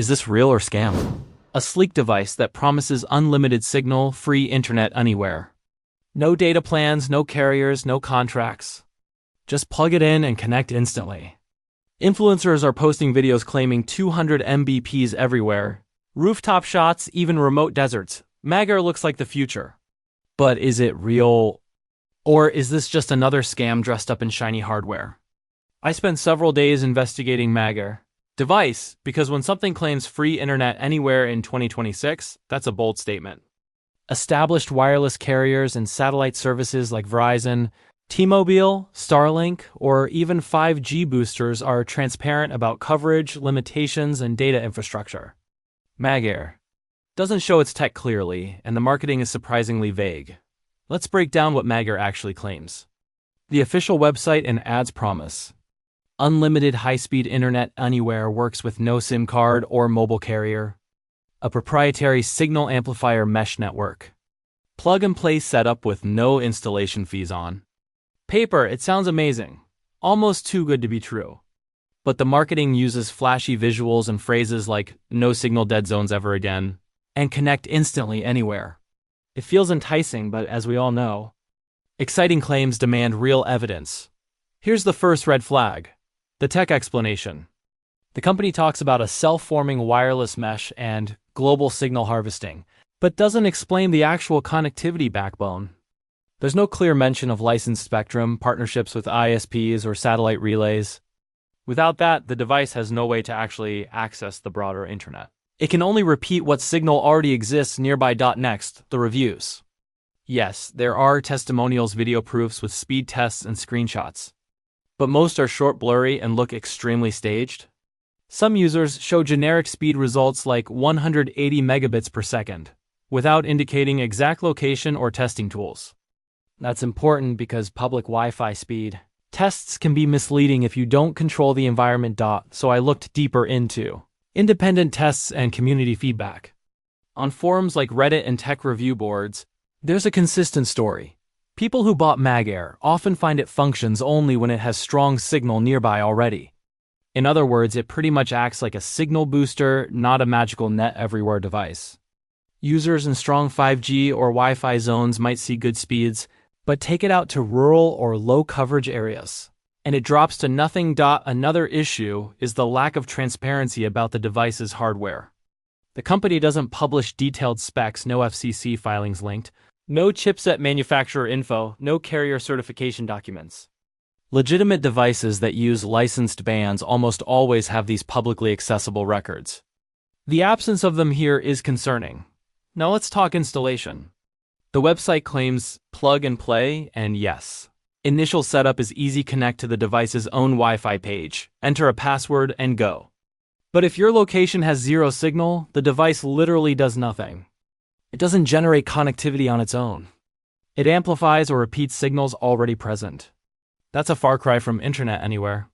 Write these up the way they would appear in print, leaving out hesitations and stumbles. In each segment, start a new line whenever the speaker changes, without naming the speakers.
Is this real or scam? A sleek device that promises unlimited signal, free internet anywhere. No data plans, no carriers, no contracts. Just plug it in and connect instantly. Influencers are posting videos claiming 200 Mbps everywhere. Rooftop shots, even remote deserts. MagAir looks like the future. But is it real? Or is this just another scam dressed up in shiny hardware? I spent several days investigating MagAir device because when something claims free internet anywhere in 2026, that's a bold statement. Established wireless carriers and satellite services like Verizon, T-Mobile, Starlink, or even 5G boosters are transparent about coverage, limitations, and data infrastructure. MagAir doesn't show its tech clearly, and the marketing is surprisingly vague. Let's break down what MagAir actually claims. The official website and ads promise. Unlimited high-speed internet anywhere, works with no SIM card or mobile carrier. A proprietary signal amplifier mesh network. Plug-and-play setup with no installation fees on. Paper, it sounds amazing. Almost too good to be true. But the marketing uses flashy visuals and phrases like no signal dead zones ever again, and connect instantly anywhere. It feels enticing, but as we all know, exciting claims demand real evidence. Here's the first red flag. The tech explanation. The company talks about a self-forming wireless mesh and global signal harvesting, but doesn't explain the actual connectivity backbone. There's no clear mention of licensed spectrum, partnerships with ISPs, or satellite relays. Without that, the device has no way to actually access the broader internet. It can only repeat what signal already exists nearby. Next, the reviews. Yes, there are testimonials, video proofs with speed tests and screenshots. But most are short, blurry, and look extremely staged. Some users show generic speed results like 180 megabits per second, without indicating exact location or testing tools. That's important because public Wi-Fi speed tests can be misleading if you don't control the environment. So I looked deeper into independent tests and community feedback. On forums like Reddit and tech review boards, there's a consistent story. People who bought MagAir often find it functions only when it has strong signal nearby already. In other words, it pretty much acts like a signal booster, not a magical net everywhere device. Users in strong 5G or Wi-Fi zones might see good speeds, but take it out to rural or low coverage areas, and it drops to nothing. Another issue is the lack of transparency about the device's hardware. The company doesn't publish detailed specs, no FCC filings linked, no chipset manufacturer info, no carrier certification documents. Legitimate devices that use licensed bands almost always have these publicly accessible records. The absence of them here is concerning. Now let's talk installation. The website claims plug and play, and yes. Initial setup is easy. Connect to the device's own Wi-Fi page, enter a password, and go. But if your location has zero signal, the device literally does nothing. It doesn't generate connectivity on its own. It amplifies or repeats signals already present. That's a far cry from internet anywhere.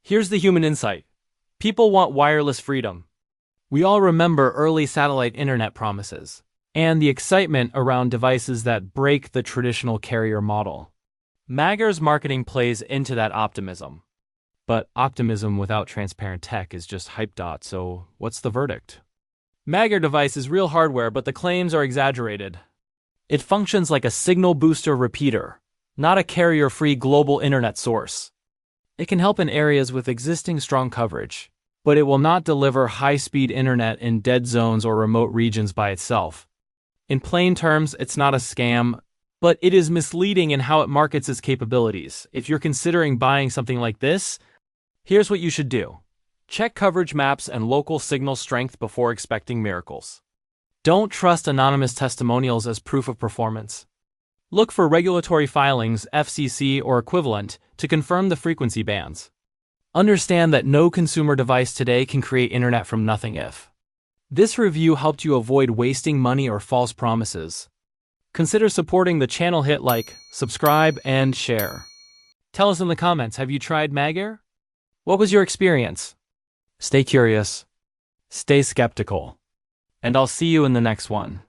Here's the human insight. People want wireless freedom. We all remember early satellite internet promises, and the excitement around devices that break the traditional carrier model. MagAir's marketing plays into that optimism. But optimism without transparent tech is just hype. So what's the verdict? MagAir device is real hardware, but the claims are exaggerated. It functions like a signal booster repeater, not a carrier-free global internet source. It can help in areas with existing strong coverage, but it will not deliver high-speed internet in dead zones or remote regions by itself. In plain terms, it's not a scam, but it is misleading in how it markets its capabilities. If you're considering buying something like this, here's what you should do. Check coverage maps and local signal strength before expecting miracles. Don't trust anonymous testimonials as proof of performance. Look for regulatory filings, FCC or equivalent, to confirm the frequency bands. Understand that no consumer device today can create internet from nothing. If this review helped you avoid wasting money or false promises, consider supporting the channel. Hit like, subscribe, and share. Tell us in the comments, have you tried MagAir? What was your experience? Stay curious, stay skeptical, and I'll see you in the next one.